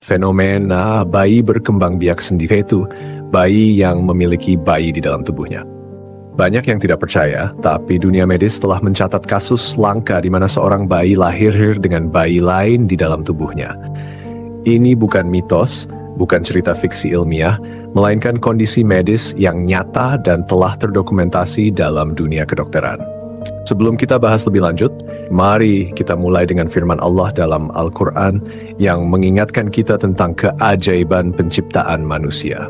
fenomena bayi berkembang biak sendiri, itu bayi yang memiliki bayi di dalam tubuhnya. Banyak yang tidak percaya, tapi dunia medis telah mencatat kasus langka di mana seorang bayi lahir dengan bayi lain di dalam tubuhnya. Ini bukan mitos, bukan cerita fiksi ilmiah, melainkan kondisi medis yang nyata dan telah terdokumentasi dalam dunia kedokteran. Sebelum kita bahas lebih lanjut, mari kita mulai dengan firman Allah dalam Al-Quran yang mengingatkan kita tentang keajaiban penciptaan manusia.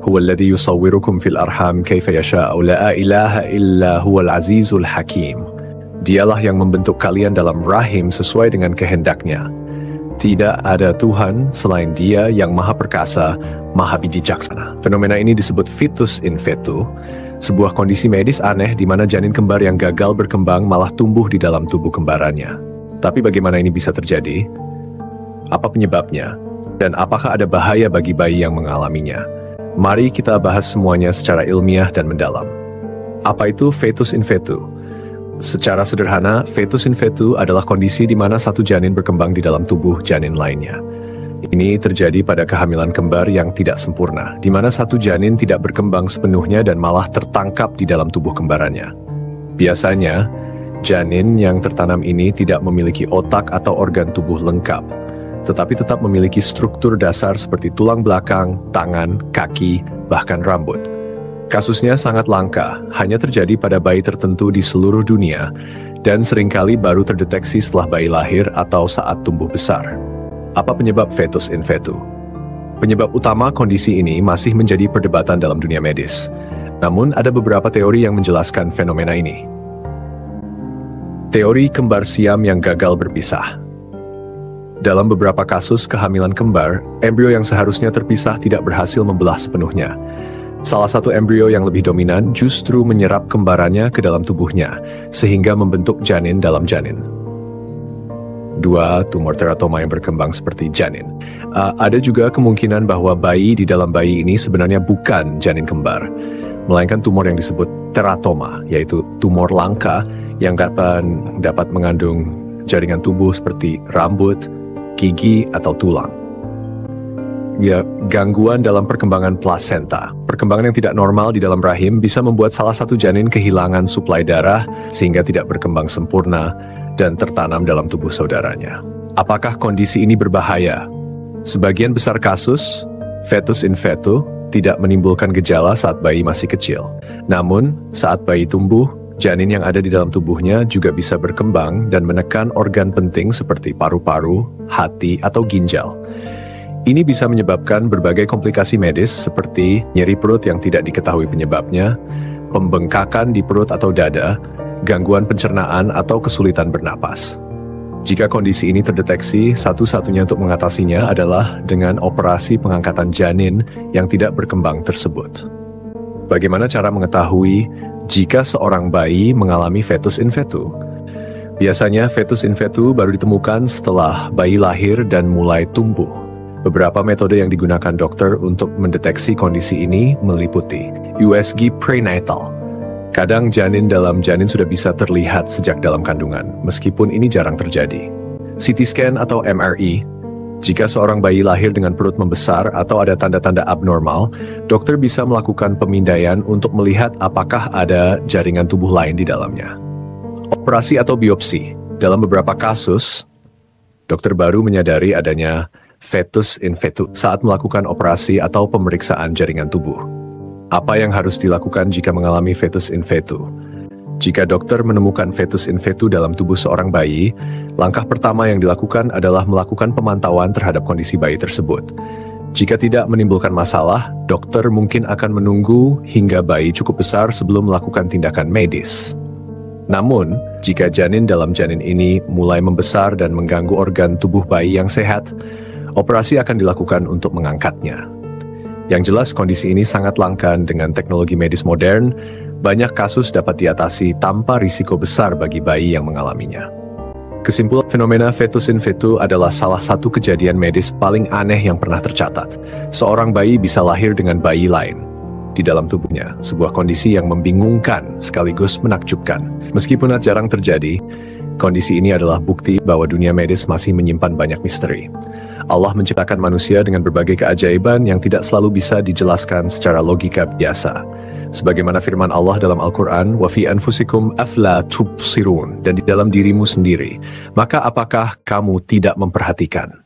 Huwallazi yusawwirukum fil arham kaifa yasha'u la ilaha illa huwal azizul hakim. Dialah yang membentuk kalian dalam rahim sesuai dengan kehendaknya. Tidak ada Tuhan selain Dia yang Maha Perkasa, Maha Bijaksana. Fenomena ini disebut fetus in fetu, sebuah kondisi medis aneh di mana janin kembar yang gagal berkembang malah tumbuh di dalam tubuh kembarannya. Tapi bagaimana ini bisa terjadi? Apa penyebabnya? Dan apakah ada bahaya bagi bayi yang mengalaminya? Mari kita bahas semuanya secara ilmiah dan mendalam. Apa itu fetus in fetu? Secara sederhana, fetus in fetu adalah kondisi di mana satu janin berkembang di dalam tubuh janin lainnya. Ini terjadi pada kehamilan kembar yang tidak sempurna, di mana satu janin tidak berkembang sepenuhnya dan malah tertangkap di dalam tubuh kembarannya. Biasanya, janin yang tertanam ini tidak memiliki otak atau organ tubuh lengkap, tetapi tetap memiliki struktur dasar seperti tulang belakang, tangan, kaki, bahkan rambut. Kasusnya sangat langka, hanya terjadi pada bayi tertentu di seluruh dunia, dan seringkali baru terdeteksi setelah bayi lahir atau saat tumbuh besar. Apa penyebab fetus in fetu? Penyebab utama kondisi ini masih menjadi perdebatan dalam dunia medis. Namun ada beberapa teori yang menjelaskan fenomena ini. Teori kembar siam yang gagal berpisah. Dalam beberapa kasus kehamilan kembar, embrio yang seharusnya terpisah tidak berhasil membelah sepenuhnya. Salah satu embrio yang lebih dominan justru menyerap kembarannya ke dalam tubuhnya, sehingga membentuk janin dalam janin. 2. Tumor teratoma yang berkembang seperti janin. Ada juga kemungkinan bahwa bayi di dalam bayi ini sebenarnya bukan janin kembar, melainkan tumor yang disebut teratoma, yaitu tumor langka yang dapat mengandung jaringan tubuh seperti rambut, gigi, atau tulang. Gangguan dalam perkembangan plasenta. Perkembangan yang tidak normal di dalam rahim bisa membuat salah satu janin kehilangan suplai darah sehingga tidak berkembang sempurna dan tertanam dalam tubuh saudaranya. Apakah kondisi ini berbahaya? Sebagian besar kasus, fetus in fetu tidak menimbulkan gejala saat bayi masih kecil. Namun, saat bayi tumbuh, janin yang ada di dalam tubuhnya juga bisa berkembang dan menekan organ penting seperti paru-paru, hati, atau ginjal. Ini bisa menyebabkan berbagai komplikasi medis seperti nyeri perut yang tidak diketahui penyebabnya, pembengkakan di perut atau dada, gangguan pencernaan, atau kesulitan bernapas. Jika kondisi ini terdeteksi, satu-satunya untuk mengatasinya adalah dengan operasi pengangkatan janin yang tidak berkembang tersebut. Bagaimana cara mengetahui jika seorang bayi mengalami fetus in fetu? Biasanya fetus in fetu baru ditemukan setelah bayi lahir dan mulai tumbuh. Beberapa metode yang digunakan dokter untuk mendeteksi kondisi ini meliputi USG prenatal. Kadang janin dalam janin sudah bisa terlihat sejak dalam kandungan, meskipun ini jarang terjadi. CT scan atau MRI. Jika seorang bayi lahir dengan perut membesar atau ada tanda-tanda abnormal, dokter bisa melakukan pemindaian untuk melihat apakah ada jaringan tubuh lain di dalamnya. Operasi atau biopsi. Dalam beberapa kasus, dokter baru menyadari adanya fetus in fetu saat melakukan operasi atau pemeriksaan jaringan tubuh. Apa yang harus dilakukan jika mengalami fetus in fetu? Jika dokter menemukan fetus in fetu dalam tubuh seorang bayi, langkah pertama yang dilakukan adalah melakukan pemantauan terhadap kondisi bayi tersebut. Jika tidak menimbulkan masalah, dokter mungkin akan menunggu hingga bayi cukup besar sebelum melakukan tindakan medis. Namun, jika janin dalam janin ini mulai membesar dan mengganggu organ tubuh bayi yang sehat, operasi akan dilakukan untuk mengangkatnya. Yang jelas kondisi ini sangat langka. Dengan teknologi medis modern, banyak kasus dapat diatasi tanpa risiko besar bagi bayi yang mengalaminya. Kesimpulan, fenomena fetus in fetu adalah salah satu kejadian medis paling aneh yang pernah tercatat. Seorang bayi bisa lahir dengan bayi lain di dalam tubuhnya, sebuah kondisi yang membingungkan sekaligus menakjubkan. Meskipun jarang terjadi, kondisi ini adalah bukti bahwa dunia medis masih menyimpan banyak misteri. Allah menciptakan manusia dengan berbagai keajaiban yang tidak selalu bisa dijelaskan secara logika biasa. Sebagaimana firman Allah dalam Al-Quran, "Wa fi anfusikum afla tubsirun," dan di dalam dirimu sendiri, maka apakah kamu tidak memperhatikan?